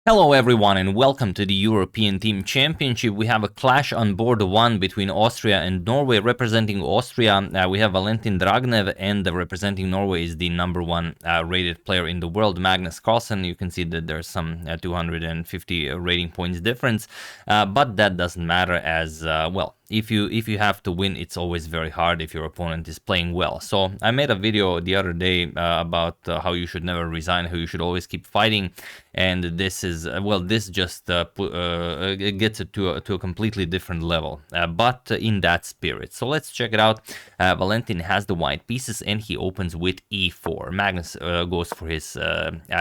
Hello everyone and welcome to the European Team Championship. We have a clash on board 1 between Austria and Norway. Representing Austria, we have Valentin Dragnev, and representing Norway is the #1 rated player in the world, Magnus Carlsen. You can see that there's some 250 rating points difference, but that doesn't matter as, well, if you have to win, it's always very hard if your opponent is playing well. So I made a video the other day about how you should never resign, how you should always keep fighting, and this is this just gets it to a completely different level, but in that spirit. So let's check it out. Valentin has the white pieces and he opens with e4. Magnus goes for his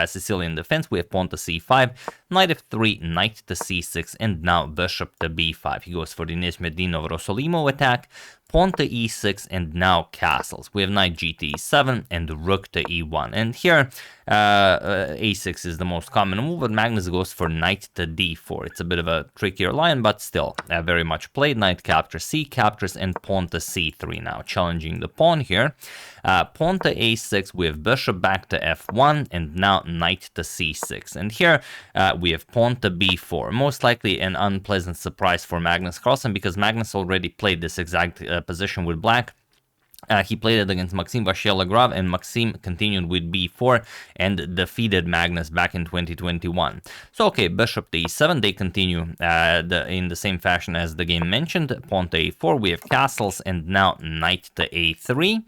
Sicilian defense. We have pawn to c5, knight f3, knight to c6, and now bishop to b5. He goes for the Nimzovich-Rossolimo attack, pawn to e6, and now castles. We have knight g to e7 and rook to e1. And here, a6 is the most common move, but Magnus goes for knight to d4. It's a bit of a trickier line, but still very much played. Knight captures, c captures, and pawn to c3 now, challenging the pawn here. Pawn to a6, we have bishop back to f1, and now knight to c6. And here we have pawn to b4. Most likely an unpleasant surprise for Magnus Carlsen, because Magnus already played this exact position with black. He played it against Maxim Vachier-Lagrave, and Maxim continued with b4 and defeated Magnus back in 2021. So okay, bishop to e7, they continue in the same fashion as the game mentioned. Pawn to a4, we have castles, and now knight to a3.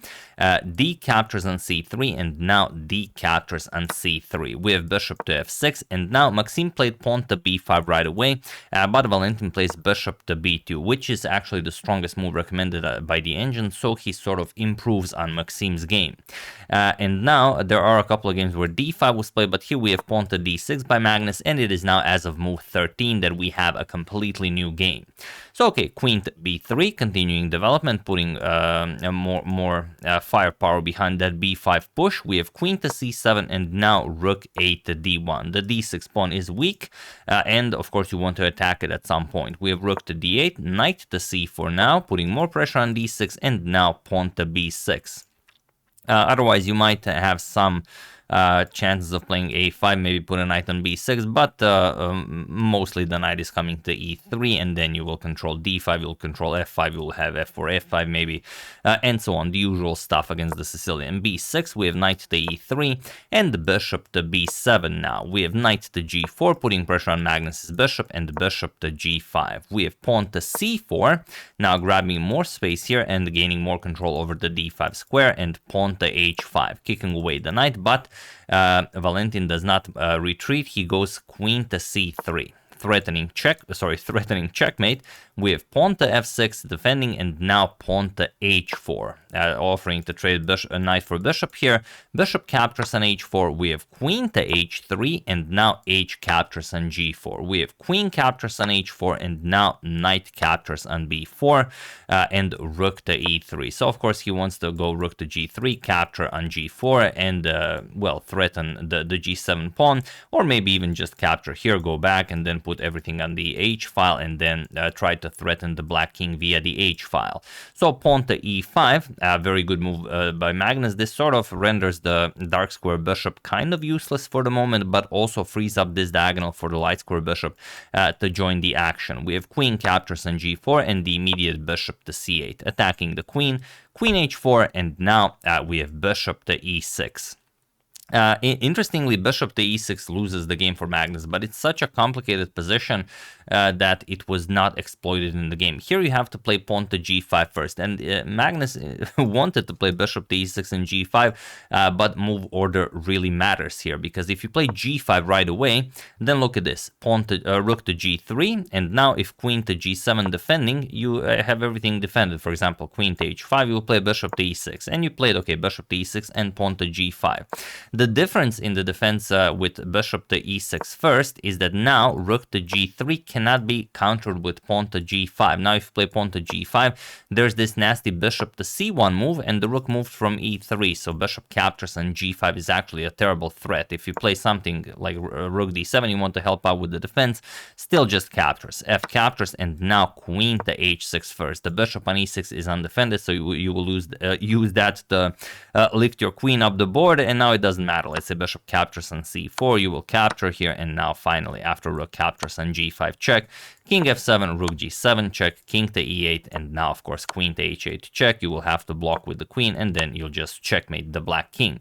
D captures on c3, and now d captures on c3. We have bishop to f6, and now Maxim played pawn to b5 right away, but Valentin plays bishop to b2, which is actually the strongest move recommended by the engine, so he sort of improves on Maxim's game. And now there are a couple of games where d5 was played, but here we have pawn to d6 by Magnus, and it is now as of move 13 that we have a completely new game. So okay, queen to b3, continuing development, putting more firepower behind that b5 push. We have queen to c7, and now rook a to d1. The d6 pawn is weak, and of course you want to attack it at some point. We have rook to d8, knight to c4 now, putting more pressure on d6, and now pawn to b6. Otherwise, you might have some chances of playing a5, maybe put a knight on b6, but mostly the knight is coming to e3, and then you will control d5, you'll control f5, you'll have f4, f5 maybe, and so on, the usual stuff against the Sicilian. b6, we have knight to e3, and the bishop to b7 now. We have knight to g4, putting pressure on Magnus's bishop, and bishop to g5. We have pawn to c4, now grabbing more space here and gaining more control over the d5 square, and pawn to h5, kicking away the knight, but Valentin does not retreat. He goes queen to c3, threatening checkmate. We have pawn to f6 defending, and now pawn to h4, offering to trade a knight for bishop here. Bishop captures on h4. We have queen to h3, and now h captures on g4. We have queen captures on h4, and now knight captures on b4, and rook to e3. So of course he wants to go rook to g3, capture on g4, and threaten the g7 pawn, or maybe even just capture here, go back, and then put everything on the h file, and then try to threaten the black king via the h file. So pawn to e5, a very good move by Magnus. This sort of renders the dark square bishop kind of useless for the moment, but also frees up this diagonal for the light square bishop to join the action. We have queen captures on g4, and the immediate bishop to c8, attacking the queen, queen h4, and now we have bishop to e6. Interestingly, bishop to e6 loses the game for Magnus, but it's such a complicated position that it was not exploited in the game. Here you have to play pawn to g5 first, and Magnus wanted to play bishop to e6 and g5, but move order really matters here, because if you play g5 right away, then look at this, pawn to rook to g3, and now if queen to g7 defending, you have everything defended. For example, queen to h5, you play bishop to e6, and you played, okay, bishop to e6 and pawn to g5. The difference in the defense with bishop to e6 first is that now rook to g3 cannot be countered with pawn to g5. Now if you play pawn to g5, there's this nasty bishop to c1 move, and the rook moved from e3, so bishop captures on g5 is actually a terrible threat. If you play something like rook d7, you want to help out with the defense, still just captures, f captures, and now queen to h6 first. The bishop on e6 is undefended, so you will use that to lift your queen up the board, and now it doesn't matter. Let's say bishop captures on c4, you will capture here, and now finally after rook captures on g5 check, king f7, rook g7 check, king to e8, and now of course queen to h8 check. You will have to block with the queen, and then you'll just checkmate the black king.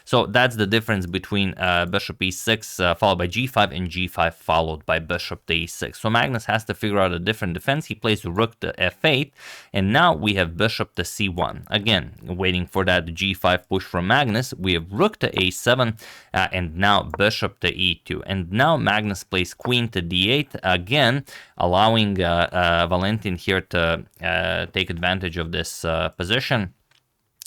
So that's the difference between bishop e6 followed by g5 and g5 followed by bishop to e6. So Magnus has to figure out a different defense. He plays rook to f8, and now we have bishop to c1. Again, waiting for that g5 push from Magnus, we have rook to a7, and now bishop to e2. And now Magnus plays queen to d8, again allowing Valentin here to take advantage of this position.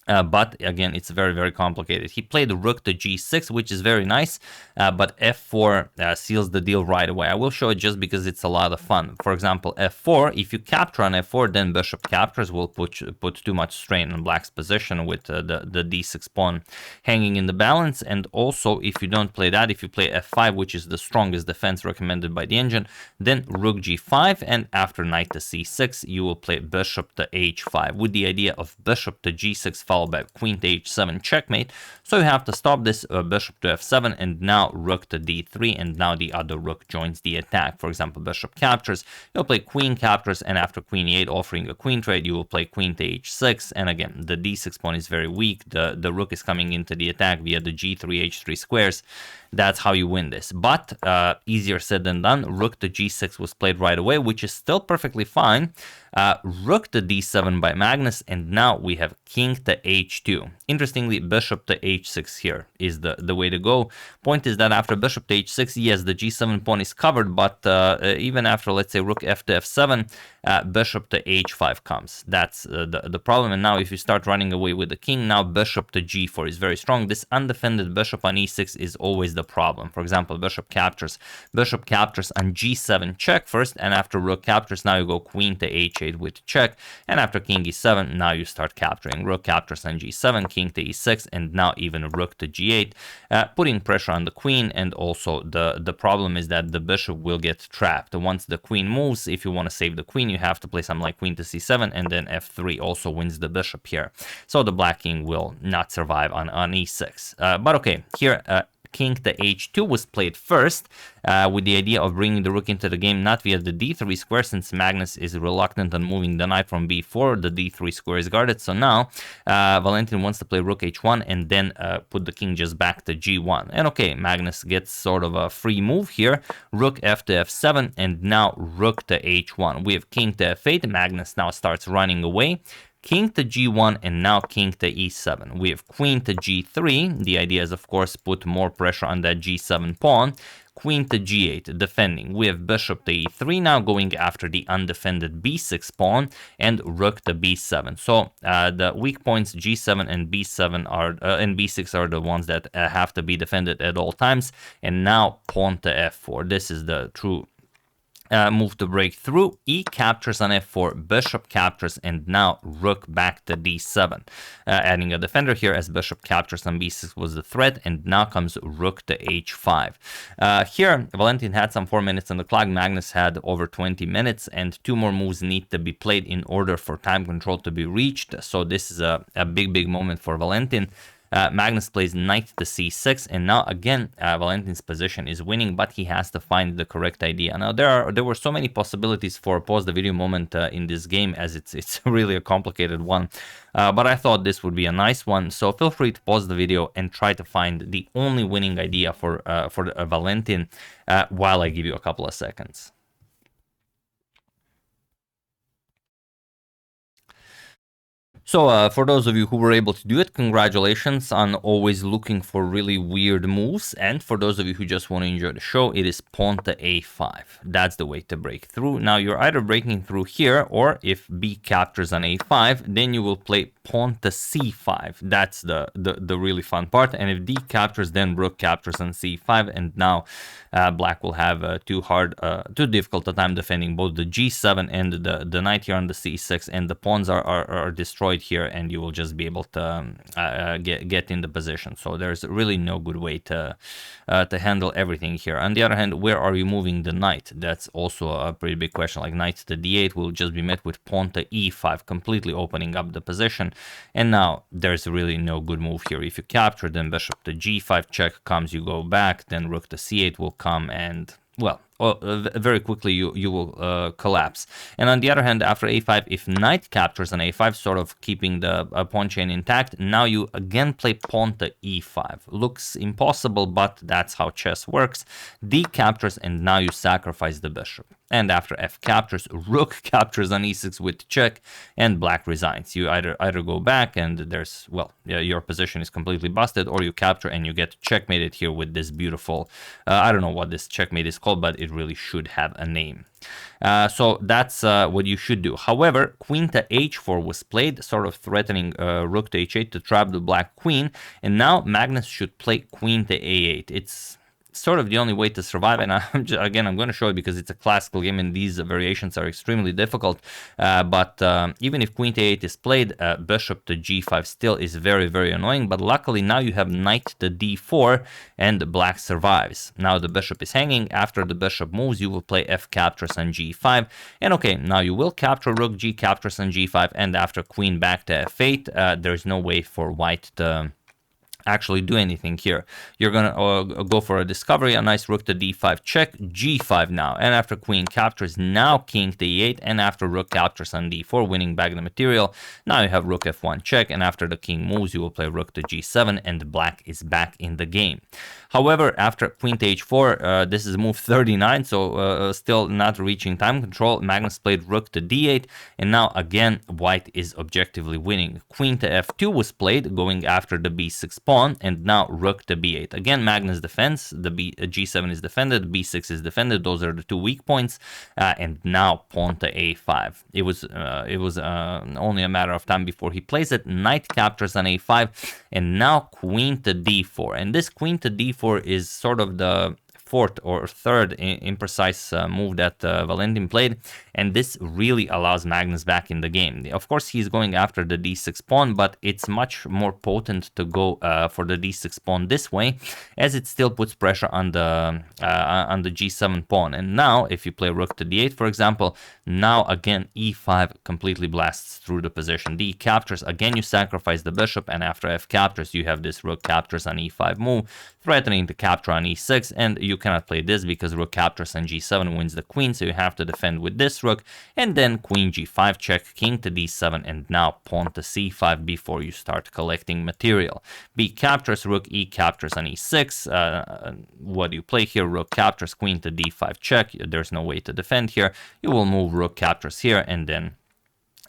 But again, it's very, very complicated. He played rook to g6, which is very nice, but f4 seals the deal right away. I will show it just because it's a lot of fun. For example, f4, if you capture on f4, then bishop captures will put too much strain on black's position with the d6 pawn hanging in the balance. And also, if you don't play that, if you play f5, which is the strongest defense recommended by the engine, then rook g5, and after knight to c6, you will play bishop to h5 with the idea of bishop to g6 followed by queen to h7 checkmate. So you have to stop this bishop to f7, and now rook to d3, and now the other rook joins the attack. For example, bishop captures, you'll play queen captures, and after queen e8 offering a queen trade, you will play queen to h6. And again, the d6 pawn is very weak. The rook is coming into the attack via the g3 h3 squares. That's how you win this. But easier said than done. Rook to g6 was played right away, which is still perfectly fine. Rook to d7 by Magnus, and now we have king to h2. Interestingly, bishop to h6 here is the way to go. Point is that after bishop to h6, yes, the g7 pawn is covered, but even after, let's say, rook f to f7, bishop to h5 comes. That's the problem. And now if you start running away with the king, now bishop to g4 is very strong. This undefended bishop on e6 is always the problem. For example, bishop captures on g7 check first, and after rook captures, now you go queen to h8 with check, and after king e7, now you start capturing. Rook captures on g7, king to e6, and now even rook to g8, putting pressure on the queen. And also the problem is that the bishop will get trapped. Once the queen moves, if you want to save the queen, you have to play something like queen to c7, and then f3 also wins the bishop here. So the black king will not survive on e6. But okay, here king to h2 was played first, with the idea of bringing the rook into the game, not via the d3 square, since Magnus is reluctant on moving the knight from b4. The d3 square is guarded, so now Valentin wants to play rook h1 and then put the king just back to g1. And okay, Magnus gets sort of a free move here, rook f to f7, and now rook to h1. We have king to f8, Magnus now starts running away, king to g1, and now king to e7. We have queen to g3. The idea is, of course, put more pressure on that g7 pawn. Queen to g8, defending. We have bishop to e3 now, going after the undefended b6 pawn, and rook to b7. So the weak points g7 and b7 are and b6 are the ones that have to be defended at all times. And now pawn to f4. This is the true move to break through. E captures on f4, bishop captures, and now rook back to d7. Adding a defender here, as bishop captures on b6 was the threat, and now comes rook to h5. Here, Valentin had some 4 minutes on the clock, Magnus had over 20 minutes, and 2 more moves need to be played in order for time control to be reached. So this is a big moment for Valentin. Magnus plays knight to c6, and now again Valentin's position is winning, but he has to find the correct idea. Now there were so many possibilities for a pause the video moment in this game, as it's really a complicated one, but I thought this would be a nice one. So feel free to pause the video and try to find the only winning idea for Valentin while I give you a couple of seconds. So for those of you who were able to do it, congratulations on always looking for really weird moves. And for those of you who just want to enjoy the show, it is pawn to a5. That's the way to break through. Now you're either breaking through here, or if b captures on a5, then you will play pawn to c5. That's the really fun part. And if d captures, then rook captures on c5, and now black will have too difficult a time defending both the g7 and the knight here on the c6, and the pawns are destroyed destroyed here, and you will just be able to get in the position. So there's really no good way to handle everything here. On the other hand, where are you moving the knight? That's also a pretty big question. Like knight to d8 will just be met with pawn to e5, completely opening up the position. And now there's really no good move here. If you capture, then bishop to g5 check comes, you go back, then rook to c8 will come, and well, very quickly you will collapse. And on the other hand, after a5, if knight captures on a5, sort of keeping the pawn chain intact, now you again play pawn to e5. Looks impossible, but that's how chess works. D captures, and now you sacrifice the bishop. And after f captures, rook captures on e6 with check, and black resigns. You either go back, and there's, well, your position is completely busted, or you capture and you get checkmated here with this beautiful, I don't know what this checkmate is called, but it really should have a name. So that's what you should do. However, queen to h4 was played, sort of threatening rook to h8 to trap the black queen, and now Magnus should play queen to a8. It's sort of the only way to survive, and I'm going to show it because it's a classical game and these variations are extremely difficult, but even if queen to a8 is played, bishop to g5 still is very, very annoying. But luckily now you have knight to d4 and black survives. Now the bishop is hanging. After the bishop moves, you will play f captures on g5, and okay, now you will capture rook, g captures on g5, and after queen back to f8, there's no way for white to actually do anything here. You're gonna go for a discovery, a nice rook to d5 check, g5 now, and after queen captures, now king to e8, and after rook captures on d4, winning back the material. Now you have rook f1 check, and after the king moves, you will play rook to g7, and black is back in the game. However, after queen to h4, this is move 39, so still not reaching time control. Magnus played rook to d8, and now again white is objectively winning. Queen to f2 was played, going after the b6 pawn, and now rook to b8. Again, Magnus defends, the g7 is defended, b6 is defended, those are the two weak points, and now pawn to a5. It was only a matter of time before he plays it. Knight captures on a5, and now queen to d4, and this queen to d4 is sort of the fourth or third imprecise move that Valentin played, and this really allows Magnus back in the game. Of course, he's going after the d6 pawn, but it's much more potent to go for the d6 pawn this way, as it still puts pressure on the g7 pawn. And now, if you play rook to d8, for example, now again e5 completely blasts through the position. D captures, again you sacrifice the bishop, and after f captures, you have this rook captures on e5 move, threatening to capture on e6, and you cannot play this because rook captures on g7 wins the queen, so you have to defend with this rook, and then queen g5 check, king to d7, and now pawn to c5 before you start collecting material. B captures, rook e captures on e6. What do you play here? Rook captures, queen to d5 check. There's no way to defend here. You will move rook captures here, and then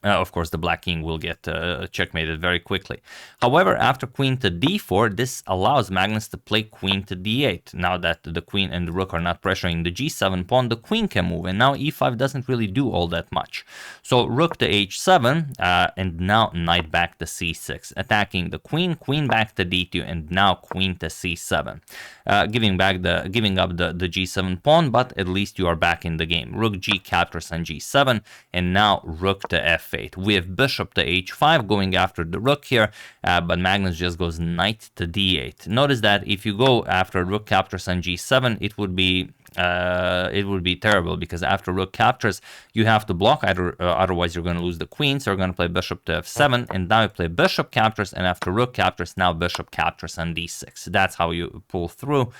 of course, the black king will get checkmated very quickly. However, after queen to d4, this allows Magnus to play queen to d8. Now that the queen and the rook are not pressuring the g7 pawn, the queen can move, and now e5 doesn't really do all that much. So rook to h7, and now knight back to c6, attacking the queen, queen back to d2, and now queen to c7, giving up the g7 pawn, but at least you are back in the game. Rook g captures on g7, and now rook to f8. We have bishop to h5 going after the rook here, but Magnus just goes knight to d8. Notice that if you go after rook captures on g7, it would be terrible, because after rook captures, you have to block, otherwise you're going to lose the queen. So you're going to play bishop to f7, and now you play bishop captures, and after rook captures, now bishop captures on d6. That's how you pull through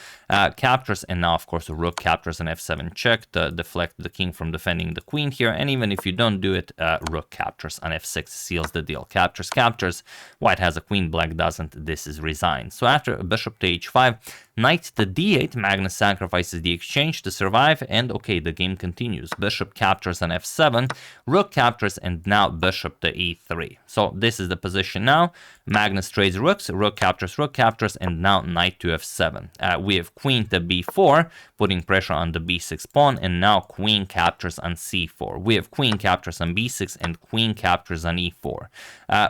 captures, and now of course rook captures on f7 check to deflect the king from defending the queen here. And even if you don't do it, rook captures on f6 seals the deal. Captures, white has a queen, black doesn't. This is resigned. So after bishop to h5, knight to d8, Magnus sacrifices the exchange to survive, and okay, the game continues. Bishop captures on f7, rook captures, and now bishop to e3. So this is the position now. Magnus trades rooks, rook captures, and now knight to f7. We have queen to b4, putting pressure on the b6 pawn, and now queen captures on c4. We have queen captures on b6, and queen captures on e4.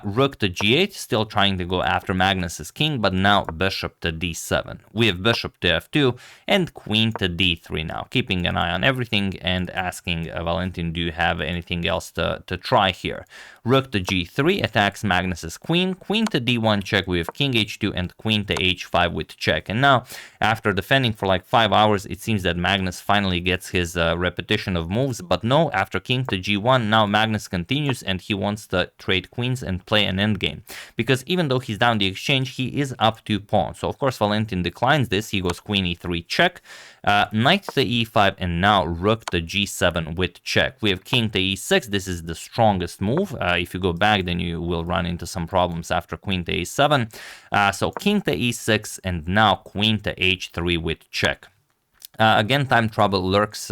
Rook to g8, still trying to go after Magnus's king, but now bishop to d7. We have have bishop to f2 and queen to d3 now, keeping an eye on everything and asking Valentin, do you have anything else to try here? Rook to g3 attacks Magnus's queen, queen to d1 check, we have king h2 and queen to h5 with check. And now, after defending for like 5 hours, it seems that Magnus finally gets his repetition of moves, but no, after king to g1, now Magnus continues and he wants to trade queens and play an endgame. Because even though he's down the exchange, he is up 2 pawns. So of course Valentin declines this, he goes queen e3 check, knight to e5, and now rook to g7 with check. We have king to e6, this is the strongest move. If you go back, then you will run into some problems after queen to a7. So king to e6 and now queen to h3 with check. Again, time trouble lurks,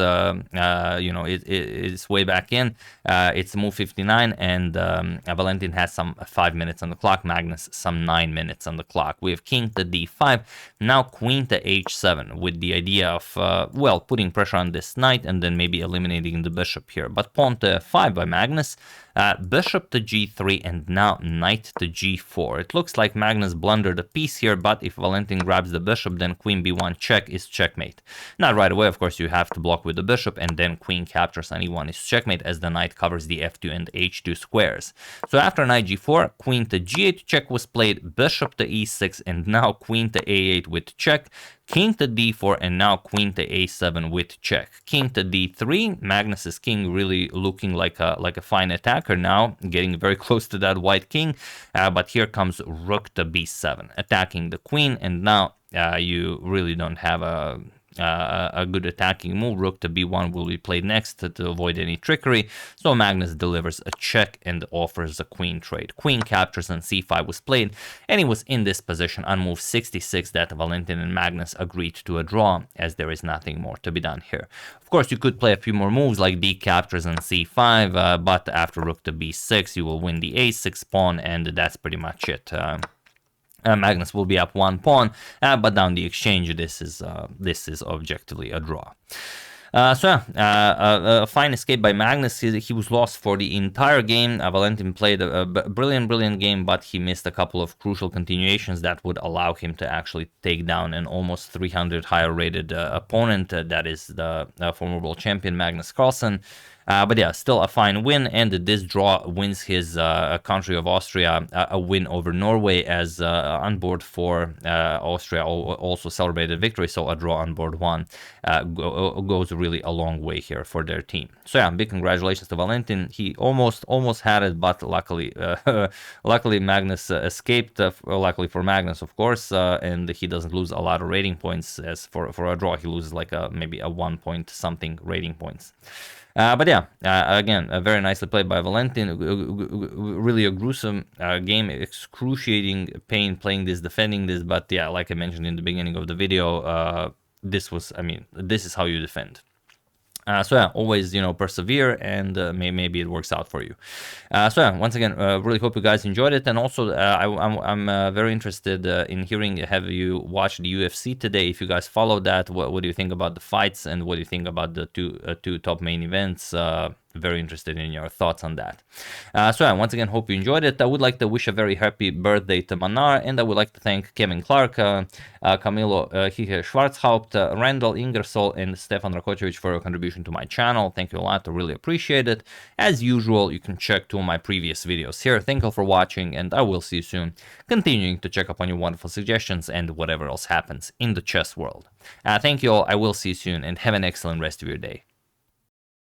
it's way back in. It's move 59, and Valentin has some 5 minutes on the clock, Magnus some 9 minutes on the clock. We have king to d5, now queen to h7, with the idea of, putting pressure on this knight and then maybe eliminating the bishop here. But pawn to f5 by Magnus, bishop to g3, and now knight to g4. It looks like Magnus blundered a piece here, but if Valentin grabs the bishop, then queen b1 check is checkmate. Not right away, of course, you have to block with the bishop, and then queen captures on e1 is checkmate as the knight covers the f2 and h2 squares. So after knight g4, queen to g8 check was played, bishop to e6, and now queen to a8 with check, king to d4, and now queen to a7 with check. King to d3, Magnus's king really looking like a fine attacker now, getting very close to that white king, but here comes rook to b7, attacking the queen, and now you really don't have a good attacking move. Rook to b1 will be played next to avoid any trickery, so Magnus delivers a check and offers a queen trade. Queen captures and c5 was played, and it was in this position on move 66 that Valentin and Magnus agreed to a draw, as there is nothing more to be done here. Of course, you could play a few more moves like d captures and c5, but after rook to b6 you will win the a6 pawn, and that's pretty much it. Magnus will be up 1 pawn, but down the exchange, this is objectively a draw. A fine escape by Magnus. He was lost for the entire game. Valentin played a brilliant game, but he missed a couple of crucial continuations that would allow him to actually take down an almost 300 higher rated opponent. That is the former world champion Magnus Carlsen. But yeah, still a fine win, and this draw wins his country of Austria a win over Norway, as on board 4 Austria also celebrated victory, so a draw on board 1 goes really a long way here for their team. So yeah, big congratulations to Valentin. He almost had it, but luckily Magnus escaped, luckily for Magnus, of course, and he doesn't lose a lot of rating points. As for a draw, he loses like maybe a 1 point something rating points. But yeah, again, very nicely played by Valentin. Really a gruesome game, excruciating pain playing this, defending this. But yeah, like I mentioned in the beginning of the video, this is how you defend. So yeah, always, persevere, and maybe it works out for you. So yeah, once again, really hope you guys enjoyed it, and also I'm very interested in hearing, have you watched the UFC today? If you guys followed that, what do you think about the fights, and what do you think about the two top main events? Very interested in your thoughts on that. So yeah, once again, hope you enjoyed it. I would like to wish a very happy birthday to Manar, and I would like to thank Kevin Clark, Camilo Hihe Schwarzhaupt, Randall Ingersoll, and Stefan Rakocevic for your contribution to my channel. Thank you a lot, I really appreciate it. As usual, you can check 2 of my previous videos here. Thank you for watching, and I will see you soon, continuing to check up on your wonderful suggestions and whatever else happens in the chess world. Thank you all, I will see you soon, and have an excellent rest of your day.